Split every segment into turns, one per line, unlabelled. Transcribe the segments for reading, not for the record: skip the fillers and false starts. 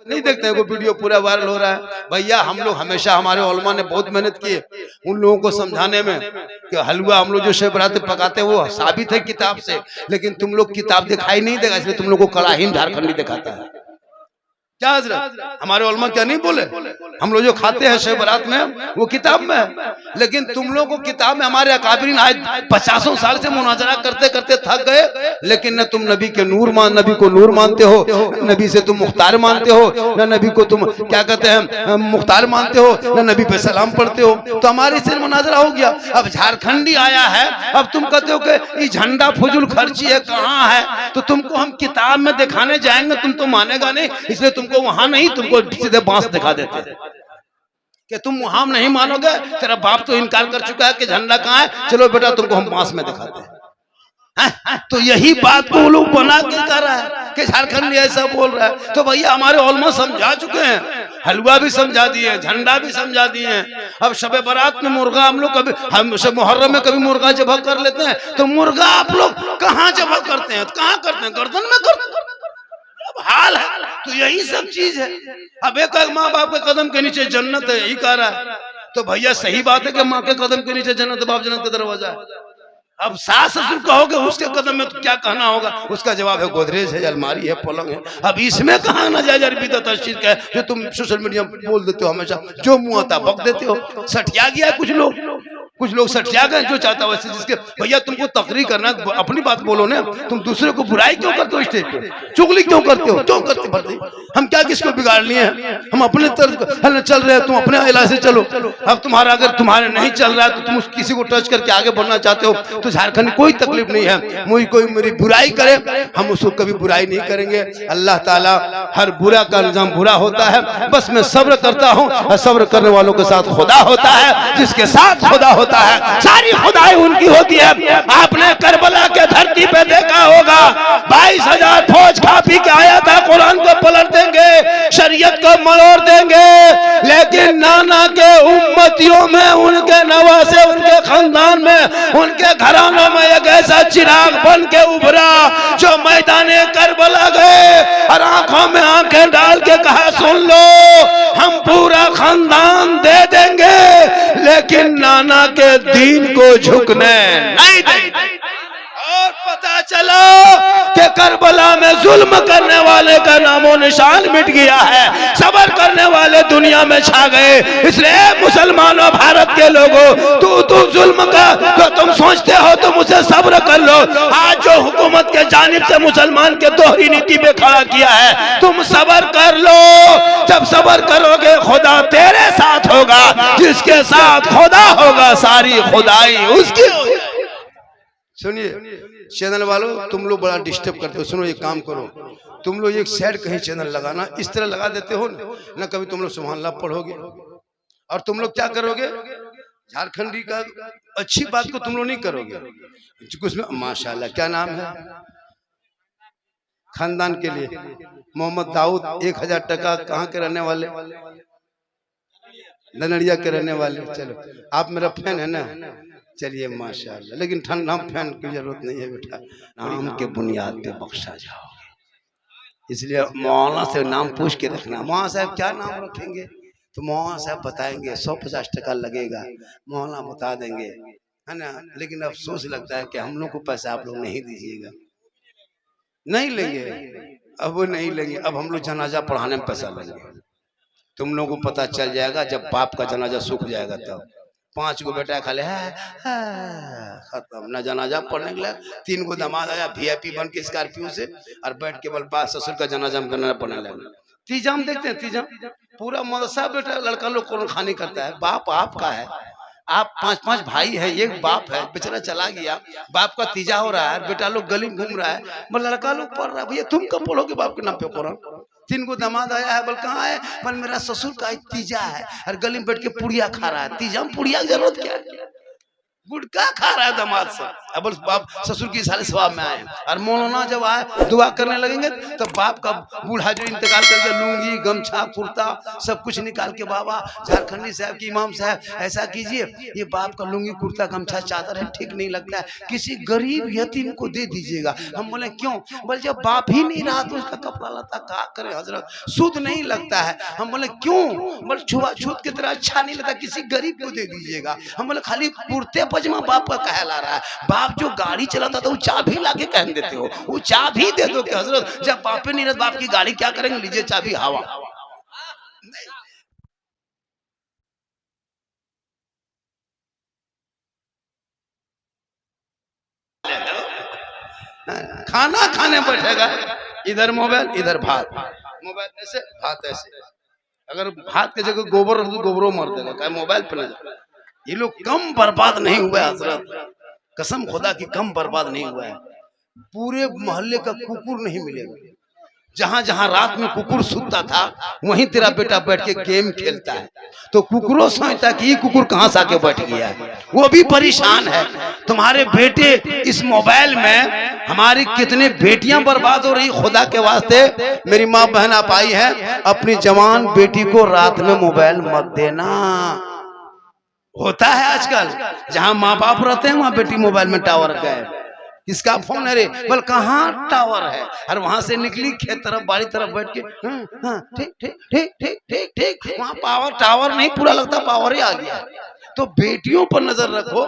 नहीं देखते हैं, वो वीडियो पूरा वायरल हो रहा है। भैया हम लोग हमेशा, हमारे उलमा ने बहुत मेहनत की है उन लोगों को समझाने में कि हलवा हम लोग जो शब बरात पकाते हैं वो साबित है किताब से, लेकिन तुम लोग किताब दिखाई नहीं देगा, इसलिए तुम लोग को कड़ाही में झारखंडी दिखाता है। क्या हजरत, हमारे उलमा क्या नहीं बोले? हम लोग जो खाते हैं शब बरात में वो किताब में है, लेकिन तुम लोग को किताब में हमारे अकाबरीन आज 50 साल से मुनाजरा करते करते थक गए, लेकिन न तुम नबी के नबी को नूर मानते हो, नबी से तुम मुख्तार मानते हो, न नबी को तुम क्या कहते हैं मुख्तार मानते हो, न नबी पे सलाम पढ़ते हो। तो हमारे से मुनाजरा हो गया। अब झारखंडी आया है, अब तुम कहते हो कि ये झंडा फजूल खर्ची है, कहाँ है? तो तुमको हम किताब में दिखाने जाएंगे, तुम तो मानेगा नहीं, इसलिए तुमको वहां नहीं, तुमको सीधे बांस दिखा देते हैं कि तुम वहां नहीं मानोगे, तेरा बाप तो इनकार कर चुका है कि झंडा कहाँ है, चलो बेटा तुमको हम बांस में दिखाते हैं। तो यही बात को लोग बना के कर रहा है कि झारखंड ऐसा बोल रहा है। तो भैया हमारे उलमा समझा चुके हैं, हलवा भी समझा दिए, झंडा भी समझा दिए हैं। अब शबे बारात में मुर्गा हम लोग कभी, हम शब मुहर्रम में कभी मुर्गा जबह कर लेते हैं, तो मुर्गा आप लोग कहाँ जबह करते हैं? कहाँ करते हैं? गर्दन में करते हैं। हाल है तो यही सब चीज है। अब एक माँ बाप के कदम के नीचे जन्नत है, यही कह रहा है। तो भैया सही बात है कि माँ के कदम के नीचे जन्नत, बाप जन्नत का दरवाजा है। अब सास ससुर कहोगे उसके कदम में तो क्या कहना होगा? उसका जवाब है गोदरेज है, अलमारी है, पलंग है। अब इसमें कहाँ ना जायज बिदअत शिर्क है जो तुम सोशल मीडिया में बोल देते हो, हमेशा जो मुंह आता बक देते हो। सठिया गया कुछ लोग सठिया गए, जो चाहता वैसे जिसके। भैया तुमको तकरीर करना, अपनी बात बोलो ना, तुम दूसरे को बुराई क्यों करते हो? स्टेज पे चुगली क्यों करते हो? क्यों करते भरते? हम क्या किसको बिगाड़ लिए हैं? हम अपने तरफ चल रहे हैं, तुम अपने इलाज से चलो। अब तुम्हारा अगर तुम्हारे नहीं चल रहा है तो तुम किसी को टच करके आगे बढ़ना चाहते हो तो झारखंड कोई तकलीफ नहीं है। मुझे कोई मेरी बुराई करे, हम उसको कभी बुराई नहीं करेंगे। अल्लाह ताला हर बुरा का अंजाम बुरा होता है, बस मैं सब्र करता हूँ, और सब्र करने वालों के साथ खुदा होता है, जिसके साथ खुदा होता है सारी खुदाई उनकी होती है। आपने करबला के धरती पे देखा होगा 22,000 फौज खा पी के आया था, कुरान को पलट देंगे, शरीयत को मरोड़ देंगे, लेकिन नाना के उम्मतियों में, उनके नवासे, उनके खानदान में, उनके घरानों में एक ऐसा चिराग बन के उभरा जो मैदाने करबला गए और आंखों में आंखें डाल के कहा सुन लो हम पूरा खानदान दे देंगे, लेकिन नाना के दीन को झुकने नहीं देंगे। और पता चला कि करबला में जुल्म करने वाले का नामो निशान मिट गया है, सबर करने वाले दुनिया में छा गए। इसलिए मुसलमानों, भारत के लोगों, तू जुल्म का तो तुम सोचते हो तुम उसे सब्र कर लो। आज जो हुकूमत के जानिब से मुसलमान के दोहरी नीति पे खड़ा किया है, तुम सबर कर लो। जब सबर करोगे खुदा तेरे साथ होगा, जिसके साथ खुदा होगा सारी खुदाई उसकी होगी। सुनिए चैनल वालों, तुम लोग बड़ा डिस्टर्ब करते हो। सुनो, एक काम करो, तुम लोग एक साइड कहीं चैनल लगाना, इस तरह लगा देते हो ना, कभी तुम लोग सुभान अल्लाह पढ़ोगे और तुम लोग क्या करोगे, झारखंडी का अच्छी बात को तुम लोग नहीं करोगे। उसमें माशाल्लाह क्या नाम है खानदान के लिए, मोहम्मद दाऊद 1000 टका, कहाँ के रहने वाले? धनड़िया के रहने वाले। चलो आप मेरा फैन है ना, चलिए माशाल्लाह, लेकिन ठंडा फैन की जरूरत नहीं है बेटा, नाम के बुनियाद पे बख्शा जाओगे। इसलिए मौलाना से नाम पूछ के रखना। मौलाना साहब क्या नाम रखेंगे? तो मौलाना साहब बताएंगे, 150 टका लगेगा, मौलाना बता देंगे, है ना। लेकिन अफसोस लगता है कि हम लोग को पैसा आप लोग नहीं दीजिएगा, नहीं लेंगे, अब वो नहीं लेंगे। अब हम लोग जनाजा पढ़ाने में पैसा लेंगे। तुम लोगों को पता चल जाएगा जब बाप का जनाजा सूख जाएगा, तब 5 गो बेटा खाले खत्म, न जनाजा पढ़ने के लिए। 3 गो दामाद आया VIP बन के स्कॉर्पियो से और बैठ के बल बात ससुर का जनाजा में पढ़ने लगा। तीजाम देखते हैं, तीजाम पूरा मदरसा बेटा लड़का लोग कौन खानी करता है। बाप आपका है, आप 5-5 भाई है, एक बाप है, बेचारा चला गया, बाप का तीजा हो रहा है, बेटा लोग गली में घूम रहा है, लड़का लोग पढ़ रहा है। भैया तुम कब पढ़ोगे बाप के नाम पे कुरान? 3 गो दामाद आया है, बोल कहाँ है? बोल मेरा ससुर का तीजा है और गली में बैठ के पुड़िया खा रहा है। तीजा में पुड़िया की जरूरत क्या है? गुटखा खा रहा है दामाद से। अब बोल बाप ससुर की साले सवाब में आए और मौलाना जब आए दुआ करने लगेंगे तो बाप का बूढ़ा जो इंतकाल करके लुंगी गमछा कुर्ता सब कुछ निकाल के, बाबा झारखंडी साहब की इमाम साहब ऐसा कीजिए, ये बाप का लुंगी कुर्ता गमछा चादर है ठीक नहीं लगता है, किसी गरीब यतीम को दे दीजिएगा। हम बोले क्यों? बोले जब बाप ही नहीं रहा तो उसका कपड़ा लता क्या करे हजरत, शुद्ध नहीं लगता है। हम बोले क्यों? बोले छुआछूत की तरह अच्छा नहीं लगता, किसी गरीब को दे दीजिएगा। हम बोले खाली कुर्ते पजामा बाप का कहला रहा है, बाप जो गाड़ी चलाता था वो चाबी लाके कह देते हो, वो चाबी दे दो कि हजरत जब बापे नहीं रहते बाप की गाड़ी क्या करेंगे, लीजिए चाबी हवा। खाना खाने बैठेगा, इधर मोबाइल इधर भात, मोबाइल ऐसे भात ऐसे। अगर भात के जगह गोबर तो गोबरों मर देगा, क्या मोबाइल पे नजर। ये लोग कम बर्बाद नहीं हुआ है हजरत, कसम खुदा की कम बर्बाद नहीं हुआ है। पूरे मोहल्ले का कुकुर नहीं मिलेगा, जहां जहां रात में कुकुर सूता था वहीं तेरा बेटा बैठ के गेम खेलता है, तो कुकुरों सोचता कि ये कुकुर कहां से आके बैठ गया है, वो भी परेशान है। तुम्हारे बेटे इस मोबाइल में हमारी कितनी बेटियां बर्बाद हो रही। खुदा के वास्ते मेरी माँ बहन आप आई है, अपनी जवान बेटी को रात में मोबाइल मत देना। होता है आजकल जहां माँ बाप रहते हैं वहां बेटी मोबाइल में टावर गए, किसका फोन है रे, बोल कहाँ टावर है, और वहां से निकली खेत तरफ बाड़ी तरफ बैठ के ठीक ठीक ठीक ठीक ठीक ठीक, वहां पावर टावर नहीं पूरा लगता पावर ही आ गया। तो बेटियों पर नजर रखो,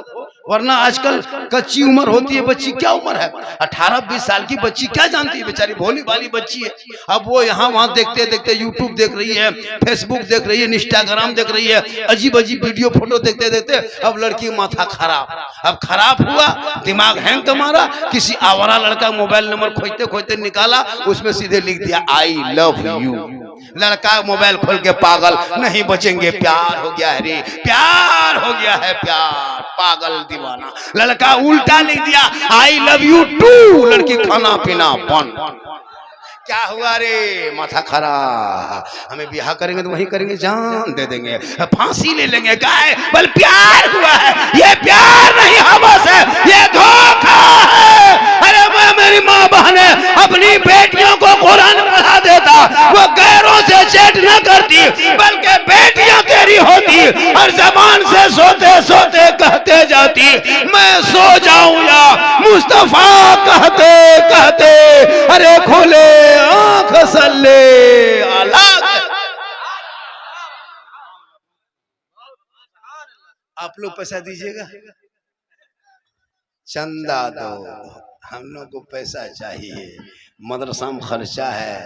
वरना आजकल कच्ची उम्र होती है बच्ची, क्या उम्र है 18-20 साल की बच्ची, क्या जानती है बेचारी, भोली भाली बच्ची है। अब वो यहाँ वहां देखते देखते यूट्यूब देख रही है, फेसबुक देख रही है, इंस्टाग्राम देख रही है, अजीब अजीब वीडियो फोटो देखते देखते अब लड़की माथा खराब, अब खराब हुआ दिमाग हैंग तुम्हारा, किसी आवारा लड़का मोबाइल नंबर खोजते खोजते निकाला, उसमें सीधे लिख दिया आई लव यू। लड़का मोबाइल खोल के पागल, नहीं बचेंगे, प्यार हो गया है रे, प्यार हो गया है, प्यार, पागल दीवाना। लड़का उल्टा लिख दिया आई लव यू टू, लड़की खाना पीना बंद। क्या हुआ रे, माथा खराब, हमें ब्याह करेंगे तो वही करेंगे, जान दे देंगे, फांसी ले लेंगे, गाय बल प्यार हुआ है, ये प्यार नहीं हमस है, ये धोखा है। अरे मैं मेरी माँ बहन अपनी बेटियों को कुरान पढ़ा देता, वो गैरों से चैट न करती, बल्कि बेटियां तेरी होती और जबान से सोते सोते कहते जाती मैं सो जाऊं या मुस्तफा कहते कहते, अरे खोले आंख सल्ले अलग। आप लोग पैसा दीजिएगा, चंदा दो, हम लोग को पैसा चाहिए, मदरसा में खर्चा है,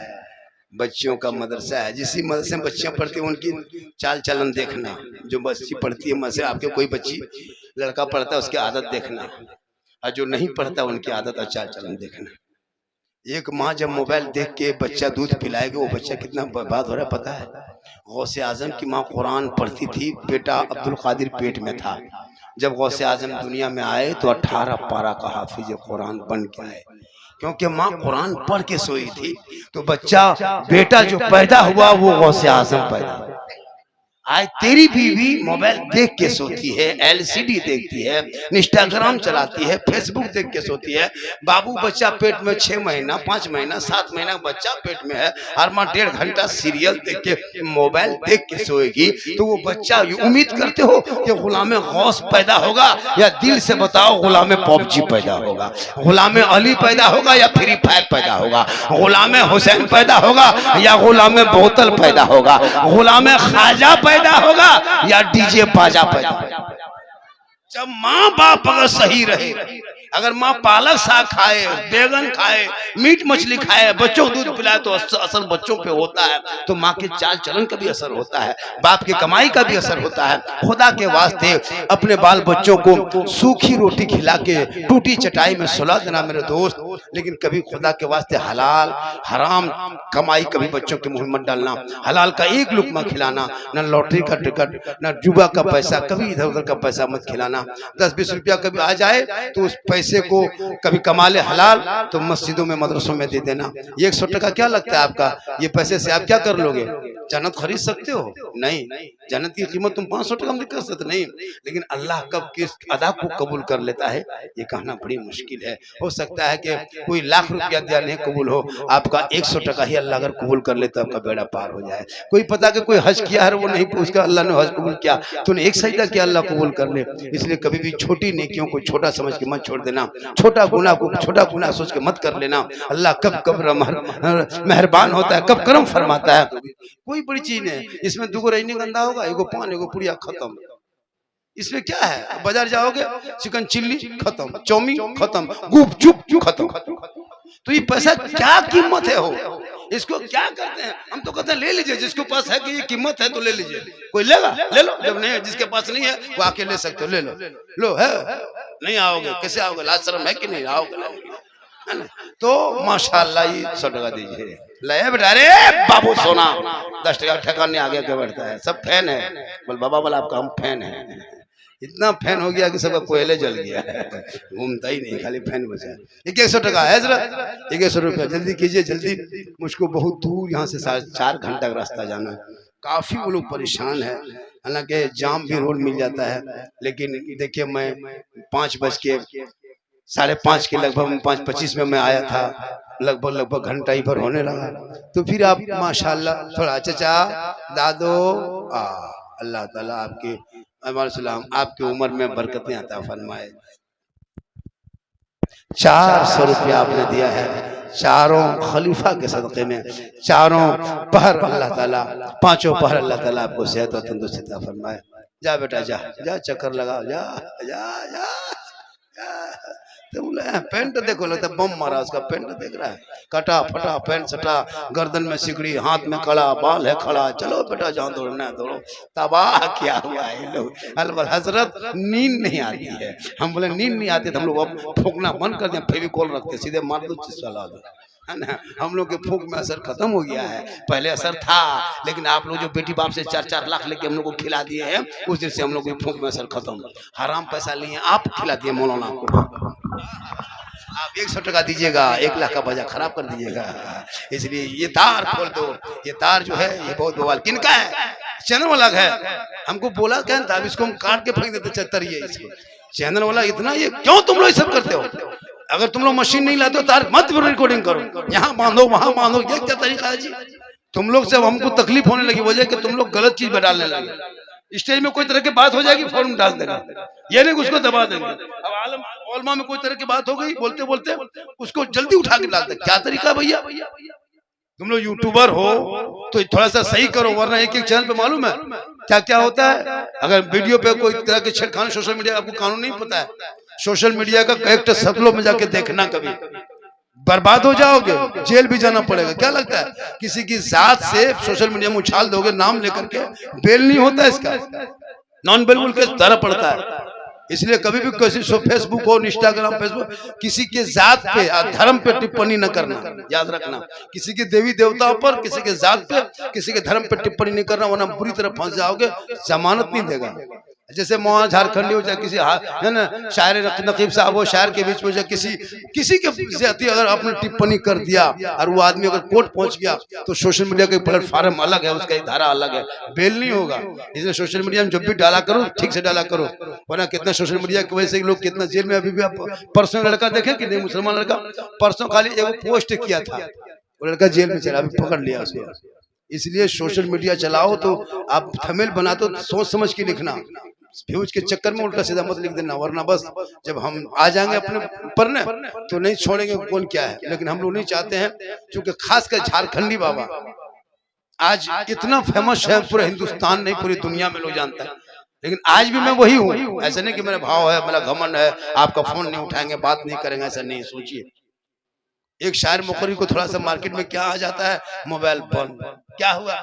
बच्चियों का मदरसा है, जिसी मदरसे में बच्चियां पढ़ती हैं उनकी चाल चलन देखना, जो बच्ची पढ़ती है मदरसे आपके कोई बच्ची लड़का पढ़ता है उसकी आदत देखना, और जो नहीं पढ़ता उनकी आदत और चाल चलन देखना। एक माँ जब मोबाइल देख के बच्चा दूध पिलाएगी, वो बच्चा कितना बर्बाद हो रहा है पता है। गौसे आजम की माँ कुरान पढ़ती थी, बेटा अब्दुल कादिर पेट में था, जब गौसे आजम दुनिया में आए तो 18 पारा का हाफिज कुरान बन के आए, क्योंकि माँ कुरान पढ़ के सोई थी। तो बच्चा बेटा जो पैदा हुआ वो गौसे आजम पैदा हुआ। आज तेरी बीवी मोबाइल देख के सोती है, एलसीडी देखती है, इंस्टाग्राम चलाती है, फेसबुक देख के सोती है। बाबू बच्चा पेट में 6 महीना 5 महीना 7 महीना बच्चा पेट में है, और माँ 1.5 घंटा सीरियल देख के मोबाइल देख के सोएगी, तो वो बच्चा उम्मीद करते हो कि गुलाम गौस पैदा होगा, या दिल से बताओ गुलाम पबजी पैदा होगा, गुलाम अली पैदा होगा या फ्री फायर पैदा होगा, गुलाम हुसैन पैदा होगा या गुलाम बोतल पैदा होगा, गुलाम ख्वाजा पैदा होगा या डीजे बाजा पैदा होगा। जब माँ बाप अगर सही रहे, अगर माँ पालक साग खाए, बैगन खाए, मीट मछली खाए, बच्चों को दूध पिलाए, तो असर बच्चों पे होता है, तो माँ के चाल चलन का भी असर होता है, बाप की कमाई का भी असर होता है। खुदा के वास्ते अपने बाल बच्चों को सूखी रोटी खिला के टूटी चटाई में सुला देना मेरे दोस्त, लेकिन कभी खुदा के वास्ते हलाल हराम कमाई कभी बच्चों के मुंह में मत डालना। हलाल का एक लुकमा खिलाना, न लॉटरी का टिकट, न जुआ का पैसा, कभी इधर उधर का पैसा मत खिलाना। 10-20 रुपया कभी आ जाए तो उस पैसे को कभी कमा ले हलाल तो मस्जिदों में मदरसों में दे देना। ये 100 टका क्या लगता है आपका, ये पैसे से आप क्या कर लोगे? जन्नत खरीद सकते हो? नहीं। जन्नत की कीमत तुम 500 टका में कर सकते नहीं। लेकिन अल्लाह कब किस अदा को कबूल कर लेता है ये कहना बड़ी मुश्किल है। हो सकता है कि कोई लाख रुपया दिया नहीं कबूल हो, आपका 100 टका ही अल्लाह अगर कबूल कर ले तो आपका बेड़ा पार हो जाए। कोई पता कि कोई हज किया है वो नहीं पूछता अल्लाह ने हज कबूल किया, तूने एक सजदा किया अल्लाह कबूल कर ले। इसलिए कभी भी छोटी नेकियों को छोटा समझ के मत छोड़ देना, छोटा गुनाह को छोटा गुनाह सोच के मत कर लेना। अल्लाह कब कब मेहरबान होता है, कब करम फरमाता है। कोई बड़ी चीज नहीं, इसमें दुगो रहने गंदा होगा, एगो पान एगो पुड़िया खत्म। इसमें क्या है, बाजार जाओगे चिकन चिल्ली खत्म, चाउमीन खत्म, गुपचुप खत्म। तो ये पैसा क्या कीमत है हो, इसको क्या करते हैं? हम तो कहते हैं ले लीजिए, जिसके पास है कि ये कीमत है तो ले लीजिए। कोई लेगा ले लो, जब नहीं है जिसके पास नहीं है वो आके ले सकते हो, ले लो। लो है नहीं आओगे कैसे आओगे, लाज शर्म है कि नहीं आओगे, है ना? तो माशाल्लाह ये 100 टका दीजिए, ले बेटा। अरे बाबू सोना 10 टका ठकाने आगे क्या बढ़ता है, सब फैन है। बोल बाबा बोला आपका हम फैन है, इतना फैन हो गया कि सबका कोयले जल गया है, घूमता ही नहीं खाली फैन बचा है। 100 टका है जरा 100 रुपया जल्दी कीजिए जल्दी, मुझको बहुत दूर यहाँ से 4.5 घंटा का रास्ता जाना है। काफी वो लोग परेशान है, हालांकि जाम भी रोड मिल जाता है, लेकिन देखिए मैं 5:05 के लगभग 5:25 में मैं आया था, लगभग घंटा ही भर होने लगा। तो फिर आप माशाल्लाह थोड़ा चचा दादो अल्लाह ताला आपके आपकी उम्र में बरकतें अता फरमाए। 400 रुपया आपने दिया है, चारों खलीफा के सदक़े में, चारों पहर अल्लाह ताला, 5 पहर अल्लाह ताला आपको सेहत और तंदुरुस्ती अता फरमाए। जा बेटा जा जा चक्कर लगा, जा जा जा, जा। तो पैंट देखो लगता बम मारा उसका, पैंट देख रहा है कटा फटा पैंट सटा, गर्दन में सिकड़ी, हाथ में कड़ा, बाल है खड़ा। चलो बेटा जहाँ दौड़ना है दौड़ो, तबाह किया हुआ है लोग। अलबल हजरत नींद नहीं आती है, हम बोले नींद नहीं आती तो हम लोग अब फूकना बंद कर दिया, फेविकोल रखते सीधे मार दो चला दो, है ना। हम लोग के फूक में असर खत्म हो गया है, पहले असर था, लेकिन आप लोग जो बेटी बाप से 4-4 लाख लेके हम लोग को खिला दिए हैं, उस दिन से हम लोग के फूक में असर खत्म। हराम पैसा लिए आप खिला दिए मौलाना को। आप 100 टका दीजिएगा, 1 लाख का बाजार खराब कर दीजिएगा। इसलिए ये तार खोल दो, ये तार जो है ये बहुत बवाल। किनका है? चैनल वाला है। हमको बोला क्या था, इसको हम काट के फेंक देते, चतरिए इसको। चैनल वाला इतना ये क्यों तुम लोग ये सब करते हो? अगर तुम लोग मशीन नहीं लाते हो तार मत रिकॉर्डिंग करो, यहाँ बांधो वहां बांधो, ये क्या तरीका है जी? तुम लोग से हमको तकलीफ होने लगी, वजह कि तुम लोग गलत चीज में डालने लगे। स्टेज में कोई तरह की बात हो जाएगी फौरन डाल देगा, ये नहीं उसको दबा देंगे। अब आलम ओलमा में कोई तरह की बात हो गई, बोलते बोलते उसको जल्दी उठा के डाल दे। क्या तरीका भैया? तुम लोग यूट्यूबर हो तो थोड़ा सा सही करो, वरना एक चैनल पे मालूम है क्या क्या होता है। अगर वीडियो पे कोई तरह के छेड़खानी, सोशल मीडिया आपको कानून नहीं पता है, सोशल मीडिया का करेक्ट शक्लों में जाके देखना, कभी बर्बाद हो जाओगे, जेल भी जाना पड़ेगा। क्या लगता है किसी की जात से सोशल मीडिया में उछाल दोगे नाम लेकर के, बेल नहीं होता इसका, नॉन बेलेबल केस धरा पड़ता है। इसलिए कभी भी किसी फेसबुक हो, इंस्टाग्राम, फेसबुक, किसी के जात पे धर्म पे टिप्पणी न करना, याद रखना। किसी के देवी देवताओं पर, किसी के जात पे, किसी के धर्म पे टिप्पणी नहीं करना, वरना बुरी तरह फंस जाओगे, जमानत नहीं देगा। जैसे मोहन झारखंडी हो, चाहे किसी है ना शायर नकीब साहब हो, शायर के बीच में जो किसी के अगर आपने टिप्पणी कर दिया और वो आदमी अगर कोर्ट पहुंच गया तो सोशल मीडिया का प्लेटफॉर्म अलग है, उसका धारा अलग है, बेल नहीं होगा। इसलिए सोशल मीडिया में जब भी डाला करो ठीक से डाला करो, वरना कितना सोशल मीडिया की वजह से लोग कितना जेल में। अभी भी आप परसों लड़का देखे कि नहीं, मुसलमान लड़का परसों खाली एक पोस्ट किया था, वो लड़का जेल में चला, अभी पकड़ लिया उसको। इसलिए सोशल मीडिया चलाओ तो आप थंबनेल बना तो सोच समझ के लिखना, व्यूज के चक्कर में उल्टा सीधा मत लिख देना, वरना बस जब हम आ जाएंगे अपने पढ़ने तो नहीं छोड़ेंगे कौन क्या है। लेकिन हम लोग नहीं चाहते हैं, क्योंकि खासकर झारखंडी बाबा आज इतना फेमस है, पूरे हिंदुस्तान नहीं पूरी दुनिया में लोग जानते हैं। लेकिन आज भी मैं वही हूँ, ऐसा नहीं कि मेरा भाव है, मेरा घमंड है, आपका फोन नहीं उठाएंगे, बात नहीं करेंगे, ऐसा नहीं। सोचिए एक शायर मुखरी को थोड़ा सा मार्केट में क्या आ जाता है, मोबाइल बंद, क्या हुआ,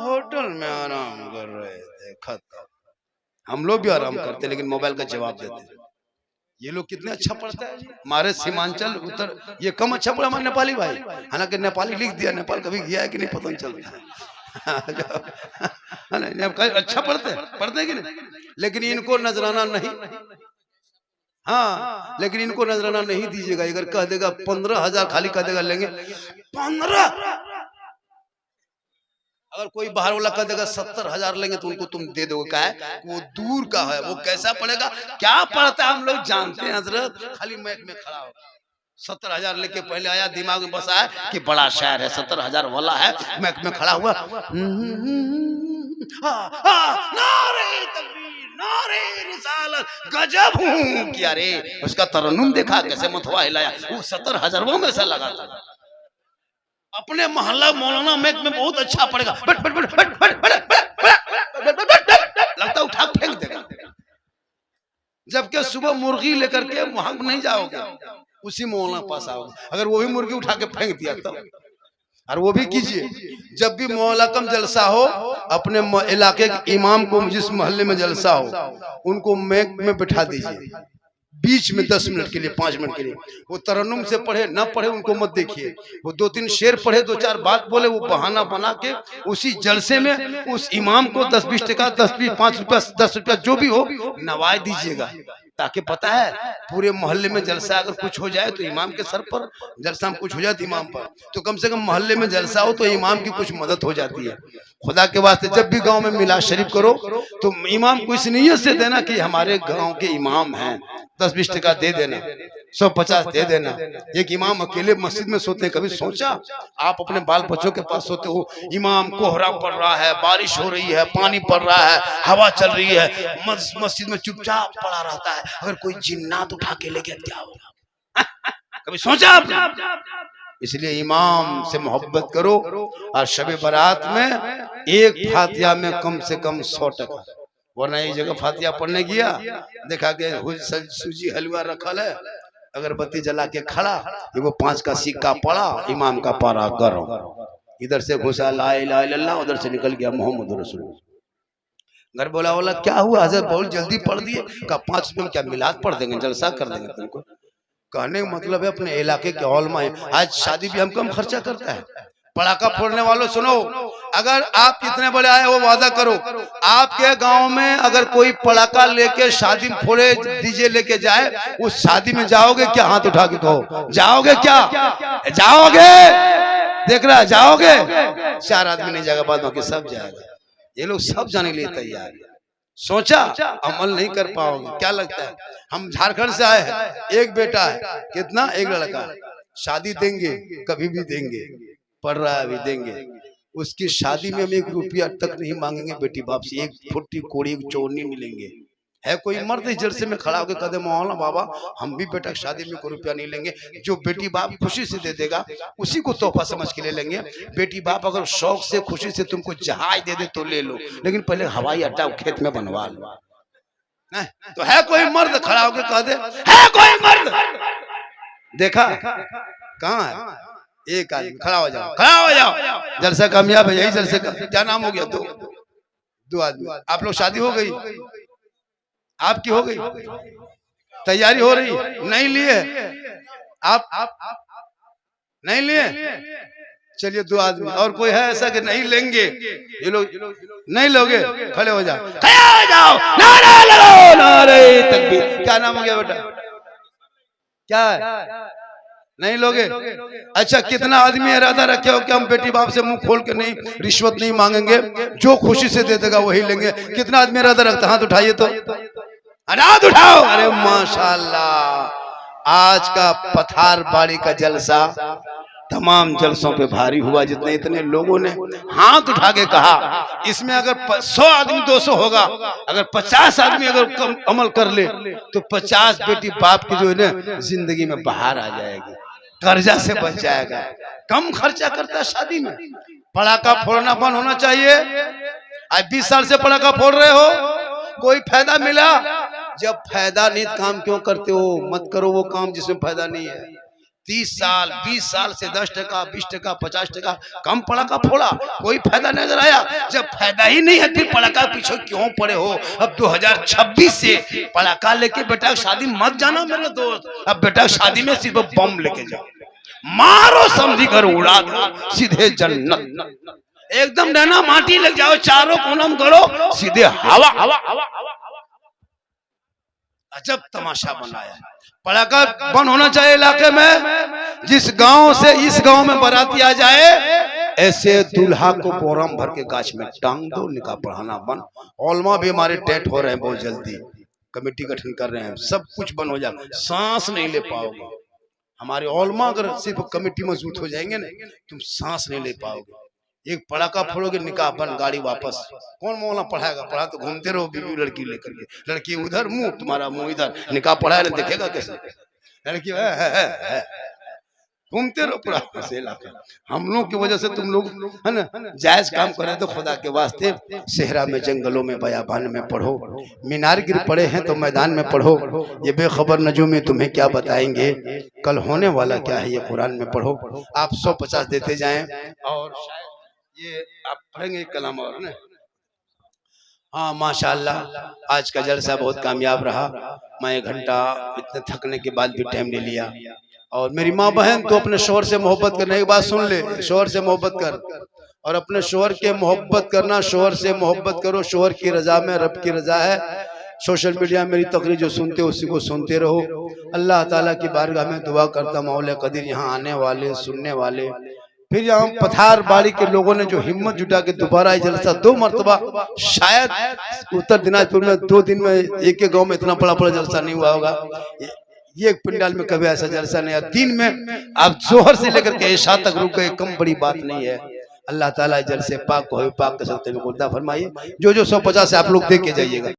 होटल में आराम कर रहे थे, खत्म। हम लोग भी आराम करते लेकिन मोबाइल का जवाब देते। ये लोग कितने अच्छा पढ़ता है हमारे सीमांचल उत्तर, ये कम अच्छा पढ़ा हमारे नेपाली भाई, हालांकि नेपाली लिख दिया, नेपाल कभी गया है कि नहीं पता नहीं चलता है। अच्छा पढ़ते कि नहीं, लेकिन इनको नजराना नहीं, हाँ लेकिन इनको नजराना नहीं दीजिएगा। अगर कह देगा 15,000 खाली कह देगा लेंगे 15, अगर कोई बाहर वाला कह देगा 70,000 लेंगे तो उनको तुम दे दोगे, क्या है वो दूर का है, वो कैसा पड़ेगा क्या पड़ता है हम लोग जानते हैं हजरत, खाली मैक में खड़ा होगा 70,000 लेके पहले आया, दिमाग में बसा है कि बड़ा शायर है 70,000 वाला है, मैक में खड़ा हुआ नारे तकबीर नारे रिसालत गजब हूँ क्या रे, उसका तरन्नुम देखा कैसे मथवा हिलाया, वो 70,000 में से लगा था। अपने मोहल्ला मौलाना मैक में बहुत अच्छा पड़ेगा, but but but but but but लगता उठा फेंक देगा, जबकि सुबह मुर्गी लेकर के वहां नहीं जाओगे, उसी मौलाना पास आओगे, अगर वो भी मुर्गी उठा के फेंक दिया तब। और वो भी कीजिए जब भी मौलाकम जलसा हो, अपने इलाके के इमाम को जिस मोहल्ले में जलसा हो उनको मैक में बिठा दीजिए, बीच में 10 मिनट के लिए 5 मिनट के लिए, वो तरन्नुम से पढ़े न पढ़े उनको मत देखिए, वो 2-3 शेर पढ़े 2-4 बात बोले, वो बहाना बना के उसी जलसे में उस इमाम को 10-20 टका 10-20 5 रुपया 10 रुपया जो भी हो नवाज दीजिएगा, ताकि पता है पूरे मोहल्ले में जलसा अगर कुछ हो जाए तो इमाम के सर पर, जलसा में कुछ हो जाए तो इमाम पर, तो कम से कम मोहल्ले में जलसा हो तो इमाम की कुछ मदद हो जाती है। खुदा के वास्ते जब भी गांव में मिलाद शरीफ करो तो इमाम को इस नीयत से देना कि हमारे गांव के इमाम हैं, 10-20 टका दे देना, 150 दे देना। एक इमाम अकेले मस्जिद में सोते हैं, कभी सोचा आप अपने बाल बच्चों के पास सोते हो, इमाम कोहरा पड़ रहा है, बारिश हो रही है, पानी पड़ रहा है, हवा चल रही है, मस्जिद में चुपचाप पड़ा रहता है, अगर कोई जिन्नात उठा के ले गया क्या होगा, कभी सोचा आपने? इसलिए इमाम से मोहब्बत करो, और शबे बारात में एक फातिहा में कम से कम 100 टका, वरना एक जगह फातिहा पढ़ने गया, देखा कि सूजी हलवा रखल है, अगरबत्ती जला के खड़ा, वो 5 का सिक्का पड़ा, इमाम का पारा गरम, इधर से घुसा ला इलाहा इल्लल्लाह, उधर से निकल गया मोहम्मद रसूलुल्लाह। घर बोला क्या हुआ हज़रत, बहुत जल्दी पढ़ दिए, का 5 रुपये में क्या मिलाद पढ़ देंगे, जलसा कर देंगे तुमको। कहने का मतलब है अपने इलाके के हॉल में, आज शादी भी हम कम खर्चा करता है। पटाखा फोड़ने वालों सुनो, अगर आप कितने बड़े आए वो वादा करो, आपके गांव में अगर कोई पटाखा लेके शादी में फोड़े डीजे लेके जाए, उस शादी में जाओगे क्या? हाथ उठा के कहो, जाओगे क्या? जाओगे? देख रहा है, जाओगे? 4 आदमी नहीं जाएगा, बाद बाकी सब जाएगा। ये लोग सब जाने के लिए तैयार है। सोचा अमल नहीं कर पाओगे, क्या लगता है? हम झारखंड से आए हैं, एक बेटा है, कितना? एक लड़का, शादी देंगे, कभी भी देंगे, पढ़ रहा है अभी देंगे, उसकी शादी में हम 1 रुपया तक नहीं मांगेंगे बेटी बाप से, 1 फुट्टी कोड़ी चोरनी मिलेंगे। है कोई मर्द इस जलसे में खड़ा होकर कदम मौलाना बाबा हम भी बेटा शादी में कोई रुपया नहीं लेंगे, जो बेटी बाप खुशी से दे देगा उसी को तोहफा समझ के ले लेंगे। बेटी बाप अगर शौक से खुशी से तुमको जहाज दे दे तो ले लो, लेकिन पहले हवाई अड्डा खेत में बनवा लो। तो है कोई मर्द खड़ा होकर कह दे, है कोई मर्द? देखा कहाँ है? एक आदमी खड़ा हो जाओ, खड़ा हो जाओ, जलसा कामयाब है, यही जलसे का क्या नाम हो गया? 2 आदमी। आप लोग शादी हो गई, आपकी हो गई, तैयारी हो रही, नहीं लिए आप नहीं लिए, चलिए 2 आदमी और कोई है ऐसा कि नहीं लेंगे? ये लोग नहीं लोगे, खड़े हो जाओ, खड़े हो जाओ, नारा लगाओ, नारे तकबीर। क्या नाम हो गया बेटा? क्या है? नहीं लोगे? अच्छा, कितना आदमी इरादा रखे हो कि हम बेटी बाप से मुंह खोल के नहीं, रिश्वत नहीं मांगेंगे, जो खुशी से दे देगा वही लेंगे? कितना आदमी इरादा रखता? हाथ उठाइए तो, हाथ उठाओ। अरे माशाल्लाह, आज का पथार बाड़ी का जलसा तमाम जलसों पे भारी हुआ, जितने इतने लोगों ने हाथ उठा के कहा। इसमें अगर 100 आदमी 200 होगा, अगर 50 आदमी अगर अमल कर ले तो 50 बेटी बाप की जो है ना जिंदगी में बाहर आ जाएगी, कर्जा से बच जाएगा। कम खर्चा करता है शादी में। पटाखा फोड़ना बंद होना चाहिए। आज 20 साल से पटाखा फोड़ रहे हो, कोई फायदा मिला? जब फायदा नहीं काम क्यों करते हो? मत करो वो काम जिसमें फायदा नहीं है। 30 साल 20 साल से 10 टका 20 टका 50 टका कम पटाखा फोड़ा, कोई फायदा नजर आया? जब फायदा ही नहीं है फिर पटाखा पीछे क्यों पड़े हो? अब 2026 से पटाखा लेके बेटा शादी मत जाना मेरे दोस्त। अब बेटा शादी में सिर्फ बम लेके जाओ, मारो समझी कर उड़ा दो, सीधे जन्नत। एकदम डना माटी लग जाओ, चारों कोनम करो, सीधे हवा हवा हवा हवा। अजब तमाशा बनाया। पटाखा बंद होना चाहिए इलाके में। जिस गांव से इस गांव में बाराती आ जाए ऐसे दूल्हा को बोरम भर के गाछ में टांग दो, निकाह पढ़ाना बंद। ओलमा भी हमारे टेट हो रहे हैं बहुत जल्दी, कमेटी गठन कर रहे हैं, सब कुछ बंद हो जाएगा, सांस नहीं ले पाओगे। हमारे ओलमा अगर सिर्फ कमेटी मजबूत हो जाएंगे ना, तुम सांस नहीं ले पाओगे। एक पड़ाका फोड़ोगे, निकाह बंद, गाड़ी वापस। कौन मौला पढ़ाएगा? पढ़ा तो घूमते रहो बीवी लड़की लेकर के, लड़की उधर मुंह, तुम्हारा मुंह इधर, निकाह पढ़ाया ना देखेगा कैसे? लड़की घूमते रहो पूरा से इलाका। हम लोग की वजह से तुम लोग है ना जायज काम करें तो खुदा के वास्ते सेहरा में, जंगलों में, बयाबान में पढ़ो। मीनार गिर पड़े हैं तो मैदान में पढ़ो। ये बेखबर नजूमी तुम्हें क्या बताएंगे, कल होने वाला क्या है, ये कुरान में पढ़ो। आप 150 देते जाएं और शायद ये आप पढ़ेंगे कलाम और ना। हाँ माशाअल्लाह, आज का जलसा बहुत कामयाब रहा। मैं 1 घंटा इतने थकने के बाद भी टाइम ले लिया। और मेरी माँ बहन तो अपने शोहर से मोहब्बत करने की बात सुन ले, शोहर से मोहब्बत कर और अपने शोहर के मोहब्बत करना, शोहर से मोहब्बत करो। शोहर की रजा में रब की रजा है। सोशल मीडिया मेरी तकरीर जो सुनते हो उसी को सुनते रहो। अल्लाह ताला की बारगाह में दुआ करता मौला कदीर यहाँ आने वाले, सुनने वाले, फिर यहाँ पथार बाड़ी के लोगों ने जो हिम्मत जुटा के दोबारा जलसा 2 मरतबा, शायद उत्तर दिनाजपुर में 2 दिन में एक गांव में इतना बड़ा जलसा नहीं हुआ होगा। ये एक पंडाल में कभी ऐसा जलसा नहीं है। दिन में आप जोहर से लेकर के इशा तक रुक गए, कम बड़ी बात नहीं है। अल्लाह ताला जलसे पाक को पाक के सकते में फरमाइए। जो 150 से आप लोग दे के जाइएगा।